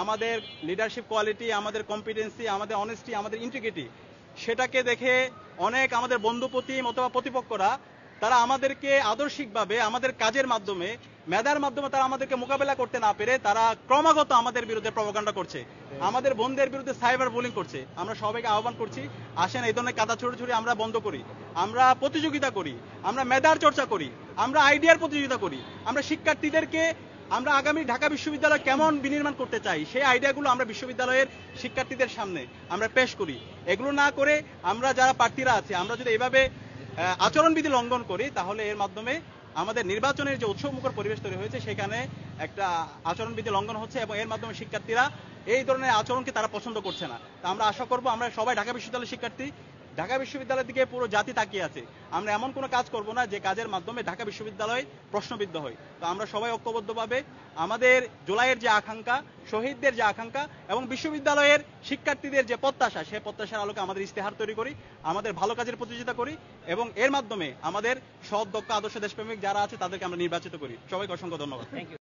আমাদের leadership quality, আমাদের competency, আমাদের অনেস্টি, আমাদের ইন্টিগ্রিটি, সেটাকে দেখে অনেক আমাদের বন্ধুপ্রতিম অথবা প্রতিপক্ষরা তারা আমাদেরকে আদর্শিকভাবে আমাদের কাজের মাধ্যমে, মেধার মাধ্যমে তারা আমাদেরকে মোকাবেলা করতে না পেরে তারা ক্রমাগত আমাদের বিরুদ্ধে প্রপাগান্ডা করছে, আমাদের বন্ধুদের বিরুদ্ধে সাইবার বুলিং করছে। আমরা সবাইকে আহ্বান করছি, আসেন এই ধরনের কাদা ছুড়ে আমরা বন্ধ করি, আমরা প্রতিযোগিতা করি, আমরা মেধার চর্চা করি, আমরা আইডিয়ার প্রতিযোগিতা করি, আমরা শিক্ষার্থীদেরকে আমরা আগামী ঢাকা বিশ্ববিদ্যালয় কেমন বিনির্মাণ করতে চাই সেই আইডিয়াগুলো আমরা বিশ্ববিদ্যালয়ের শিক্ষার্থীদের সামনে আমরা পেশ করি। এগুলো না করে আমরা যারা প্রার্থীরা আছে আমরা যদি এভাবে আচরণবিধি লঙ্ঘন করি তাহলে এর মাধ্যমে আমাদের নির্বাচনের যে উৎসবমুখর পরিবেশ তৈরি হয়েছে সেখানে একটা আচরণবিধি লঙ্ঘন হচ্ছে এবং এর মাধ্যমে শিক্ষার্থীরা এই ধরনের আচরণকে তারা পছন্দ করছে না। তা আমরা আশা করব, আমরা সবাই ঢাকা বিশ্ববিদ্যালয়ের শিক্ষার্থী, ঢাকা বিশ্ববিদ্যালয়ের দিকে পুরো জাতি তাকিয়ে আছে, আমরা এমন কোনো কাজ করব না যে কাজের মাধ্যমে ঢাকা বিশ্ববিদ্যালয় প্রশ্নবিদ্ধ হয়। তো আমরা সবাই ঐক্যবদ্ধভাবে আমাদের জুলাইয়ের যে আকাঙ্ক্ষা, শহীদদের যে আকাঙ্ক্ষা এবং বিশ্ববিদ্যালয়ের শিক্ষার্থীদের যে প্রত্যাশা, সেই প্রত্যাশার আলোকে আমাদের ইস্তেহার তৈরি করি, আমাদের ভালো কাজের প্রতিযোগিতা করি এবং এর মাধ্যমে আমাদের সৎ, দক্ষ, আদর্শ দেশপ্রেমিক যারা আছে তাদেরকে আমরা নির্বাচিত করি। সবাইকে অসংখ্য ধন্যবাদ। Thank you.